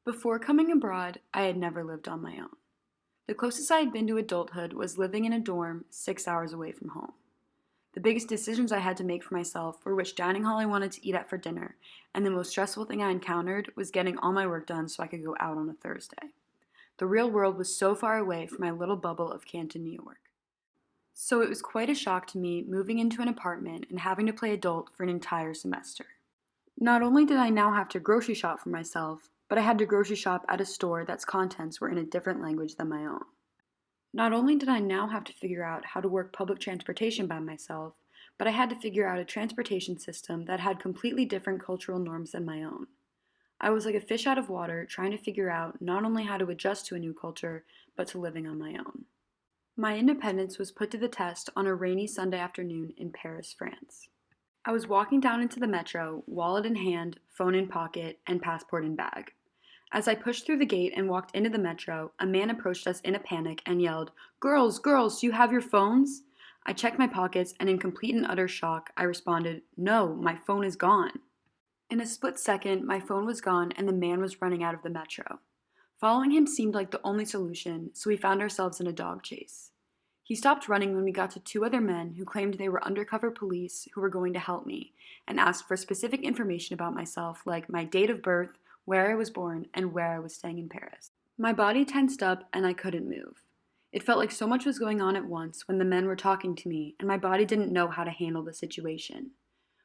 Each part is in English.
Before coming abroad, I had never lived on my own. The closest I had been to adulthood was living in a dorm 6 hours away from home. The biggest decisions I had to make for myself were which dining hall I wanted to eat at for dinner, and the most stressful thing I encountered was getting all my work done so I could go out on a Thursday. The real world was so far away from my little bubble of Canton, New York. So it was quite a shock to me moving into an apartment and having to play adult for an entire semester. Not only did I now have to grocery shop for myself, but I had to grocery shop at a store that's contents were in a different language than my own. Not only did I now have to figure out how to work public transportation by myself, but I had to figure out a transportation system that had completely different cultural norms than my own. I was like a fish out of water trying to figure out not only how to adjust to a new culture, but to living on my own. My independence was put to the test on a rainy Sunday afternoon in Paris, France. I was walking down into the metro, wallet in hand, phone in pocket, and passport in bag. As I pushed through the gate and walked into the metro, a man approached us in a panic and yelled, "Girls, girls, do you have your phones?" I checked my pockets and in complete and utter shock, I responded, "No, my phone is gone." In a split second, my phone was gone and the man was running out of the metro. Following him seemed like the only solution, so we found ourselves in a dog chase. He stopped running when we got to two other men who claimed they were undercover police who were going to help me and asked for specific information about myself, like my date of birth, where I was born, and where I was staying in Paris. My body tensed up and I couldn't move. It felt like so much was going on at once when the men were talking to me, and my body didn't know how to handle the situation.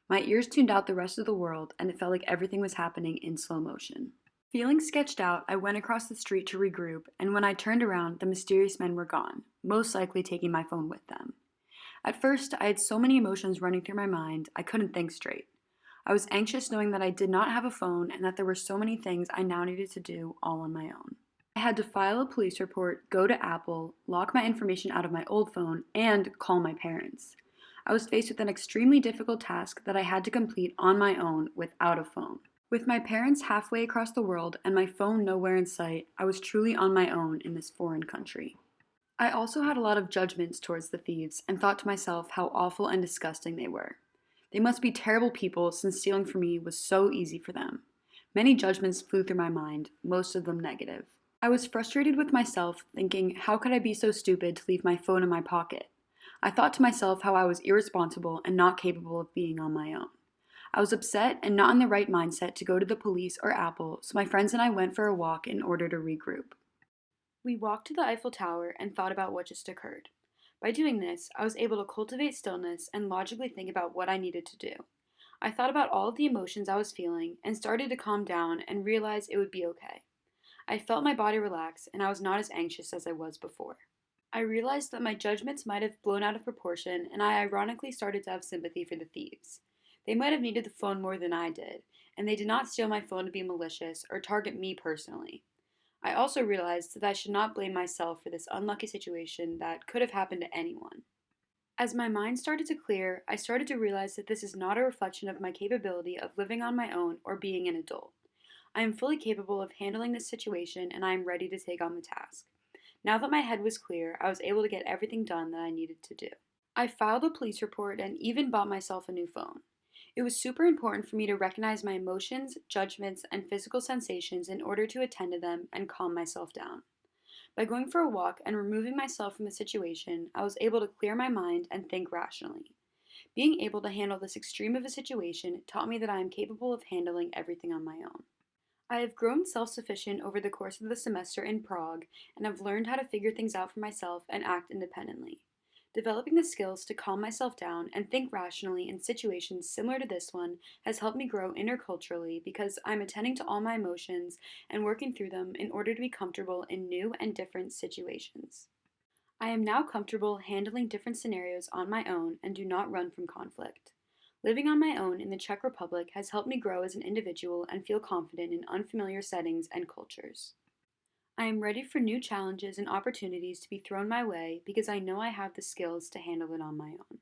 My ears tuned out the rest of the world, and it felt like everything was happening in slow motion. Feeling sketched out, I went across the street to regroup, and when I turned around, the mysterious men were gone, most likely taking my phone with them. At first, I had so many emotions running through my mind, I couldn't think straight. I was anxious knowing that I did not have a phone and that there were so many things I now needed to do all on my own. I had to file a police report, go to Apple, lock my information out of my old phone, and call my parents. I was faced with an extremely difficult task that I had to complete on my own without a phone. With my parents halfway across the world and my phone nowhere in sight, I was truly on my own in this foreign country. I also had a lot of judgments towards the thieves and thought to myself how awful and disgusting they were. They must be terrible people since stealing from me was so easy for them. Many judgments flew through my mind, most of them negative. I was frustrated with myself, thinking, how could I be so stupid to leave my phone in my pocket? I thought to myself how I was irresponsible and not capable of being on my own. I was upset and not in the right mindset to go to the police or Apple, so my friends and I went for a walk in order to regroup. We walked to the Eiffel Tower and thought about what just occurred. By doing this, I was able to cultivate stillness and logically think about what I needed to do. I thought about all of the emotions I was feeling and started to calm down and realize it would be okay. I felt my body relax and I was not as anxious as I was before. I realized that my judgments might have blown out of proportion and I ironically started to have sympathy for the thieves. They might have needed the phone more than I did, and they did not steal my phone to be malicious or target me personally. I also realized that I should not blame myself for this unlucky situation that could have happened to anyone. As my mind started to clear, I started to realize that this is not a reflection of my capability of living on my own or being an adult. I am fully capable of handling this situation and I am ready to take on the task. Now that my head was clear, I was able to get everything done that I needed to do. I filed a police report and even bought myself a new phone. It was super important for me to recognize my emotions, judgments, and physical sensations in order to attend to them and calm myself down. By going for a walk and removing myself from the situation, I was able to clear my mind and think rationally. Being able to handle this extreme of a situation taught me that I am capable of handling everything on my own. I have grown self sufficient over the course of the semester in Prague and have learned how to figure things out for myself and act independently. Developing the skills to calm myself down and think rationally in situations similar to this one has helped me grow interculturally because I'm attending to all my emotions and working through them in order to be comfortable in new and different situations. I am now comfortable handling different scenarios on my own and do not run from conflict. Living on my own in the Czech Republic has helped me grow as an individual and feel confident in unfamiliar settings and cultures. I am ready for new challenges and opportunities to be thrown my way because I know I have the skills to handle it on my own.